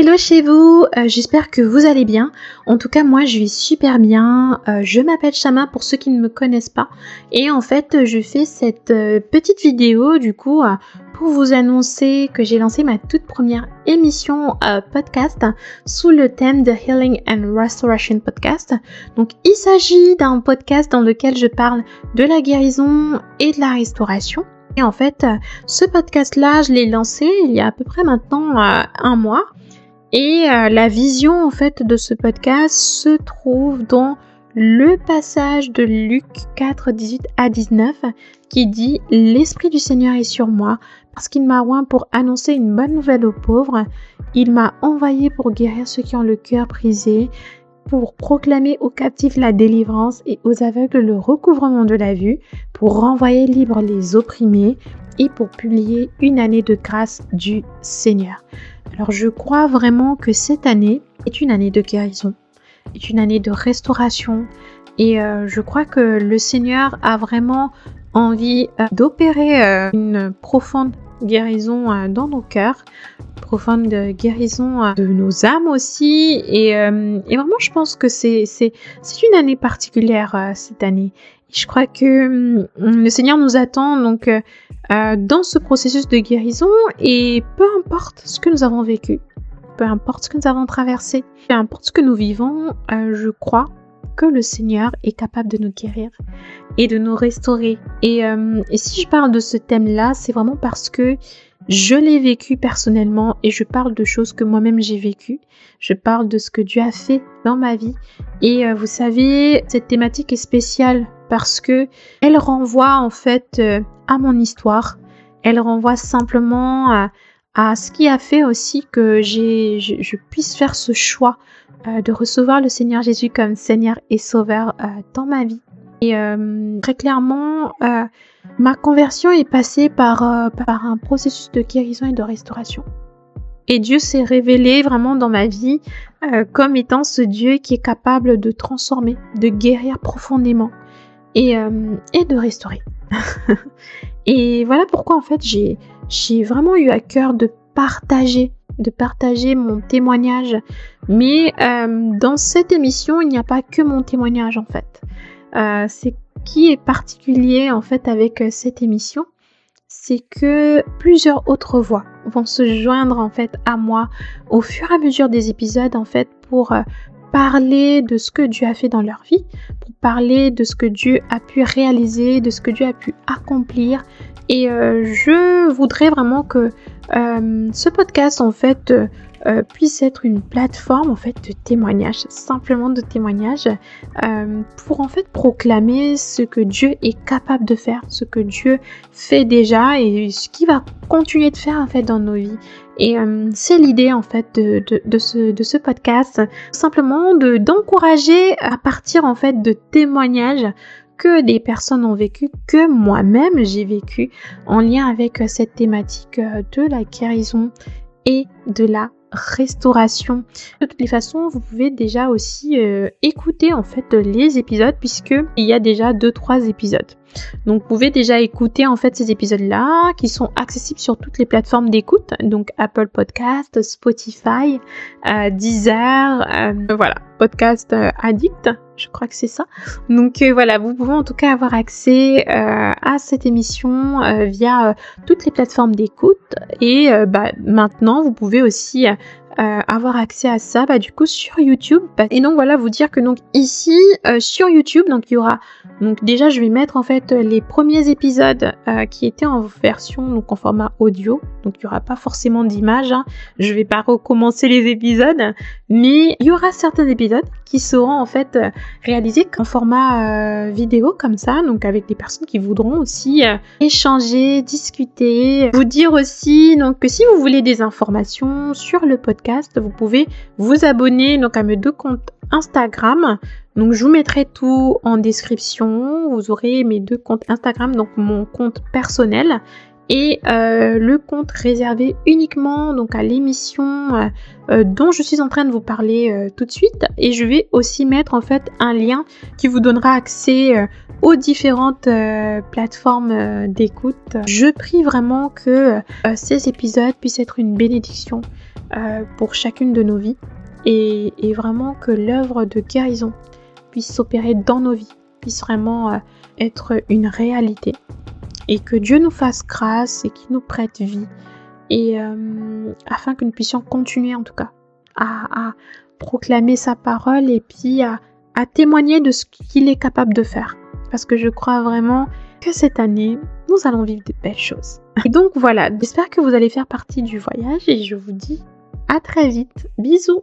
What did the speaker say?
Hello chez vous, j'espère que vous allez bien. En tout cas, moi je vais super bien. Je m'appelle Shama pour ceux qui ne me connaissent pas. Et en fait, je fais cette petite vidéo du coup pour vous annoncer que j'ai lancé ma toute première émission podcast sous le thème de Healing and Restoration Podcast. Donc il s'agit d'un podcast dans lequel je parle de la guérison et de la restauration. Et en fait, ce podcast-là, je l'ai lancé il y a à peu près maintenant un mois. Et la vision en fait de ce podcast se trouve dans le passage de Luc 4, 18 à 19 qui dit « L'Esprit du Seigneur est sur moi parce qu'il m'a oint pour annoncer une bonne nouvelle aux pauvres. Il m'a envoyé pour guérir ceux qui ont le cœur brisé, pour proclamer aux captifs la délivrance et aux aveugles le recouvrement de la vue, pour renvoyer libres les opprimés et pour publier une année de grâce du Seigneur. » Alors je crois vraiment que cette année est une année de guérison, est une année de restauration et je crois que le Seigneur a vraiment envie d'opérer une profonde guérison dans nos cœurs, profonde guérison de nos âmes aussi et vraiment je pense que c'est une année particulière cette année. Et je crois que le Seigneur nous attend donc dans ce processus de guérison et peu importe ce que nous avons vécu, peu importe ce que nous avons traversé, peu importe ce que nous vivons, je crois que le Seigneur est capable de nous guérir et de nous restaurer. Et si je parle de ce thème-là, c'est vraiment parce que je l'ai vécu personnellement et je parle de choses que moi-même j'ai vécues. Je parle de ce que Dieu a fait dans ma vie. Et vous savez, cette thématique est spéciale parce que elle renvoie en fait à mon histoire. Elle renvoie simplement à ce qui a fait aussi que je puisse faire ce choix de recevoir le Seigneur Jésus comme Seigneur et Sauveur dans ma vie. Et très clairement, ma conversion est passée par un processus de guérison et de restauration. Et Dieu s'est révélé vraiment dans ma vie comme étant ce Dieu qui est capable de transformer, de guérir profondément et de restaurer. Et voilà pourquoi en fait j'ai vraiment eu à cœur de partager mon témoignage. Mais dans cette émission, il n'y a pas que mon témoignage en fait. Ce qui est particulier en fait avec cette émission, c'est que plusieurs autres voix vont se joindre en fait à moi au fur et à mesure des épisodes en fait pour parler de ce que Dieu a fait dans leur vie, pour parler de ce que Dieu a pu réaliser, de ce que Dieu a pu accomplir. Et je voudrais vraiment que ce podcast en fait puisse être une plateforme en fait de témoignage, simplement de témoignage, pour en fait proclamer ce que Dieu est capable de faire, ce que Dieu fait déjà et ce qu'il va continuer de faire en fait dans nos vies. Et c'est l'idée en fait de ce podcast, simplement d'encourager à partir en fait de témoignages que des personnes ont vécu, que moi-même j'ai vécu en lien avec cette thématique de la guérison et de la restauration. De toutes les façons, vous pouvez déjà aussi écouter en fait les épisodes puisque il y a déjà 2-3 épisodes. Donc vous pouvez déjà écouter en fait ces épisodes-là qui sont accessibles sur toutes les plateformes d'écoute, donc Apple Podcast, Spotify, Deezer, voilà, Podcast Addict, je crois que c'est ça. Donc voilà, vous pouvez en tout cas avoir accès à cette émission via toutes les plateformes d'écoute et maintenant vous pouvez aussi avoir accès à ça du coup sur YouTube. Et donc voilà, vous dire que donc ici sur YouTube, donc il y aura donc déjà je vais mettre en fait les premiers épisodes qui étaient en version donc en format audio, donc il y aura pas forcément d'image, hein. Je vais pas recommencer les épisodes, mais il y aura certains épisodes qui seront en fait réalisés en format vidéo comme ça, donc avec des personnes qui voudront aussi échanger, discuter, vous dire aussi donc que si vous voulez des informations sur le podcast, vous pouvez vous abonner donc à mes 2 comptes Instagram. Donc je vous mettrai tout en description, vous aurez mes 2 comptes Instagram, donc mon compte personnel et le compte réservé uniquement donc à l'émission dont je suis en train de vous parler tout de suite. Et je vais aussi mettre en fait un lien qui vous donnera accès aux différentes plateformes d'écoute. Je prie vraiment que ces épisodes puissent être une bénédiction pour chacune de nos vies et vraiment que l'œuvre de guérison puisse s'opérer dans nos vies, puisse vraiment être une réalité. Et que Dieu nous fasse grâce et qu'il nous prête vie. Et afin que nous puissions continuer en tout cas à proclamer sa parole et puis à témoigner de ce qu'il est capable de faire. Parce que je crois vraiment que cette année, nous allons vivre de belles choses. Et donc voilà, j'espère que vous allez faire partie du voyage et je vous dis à très vite. Bisous.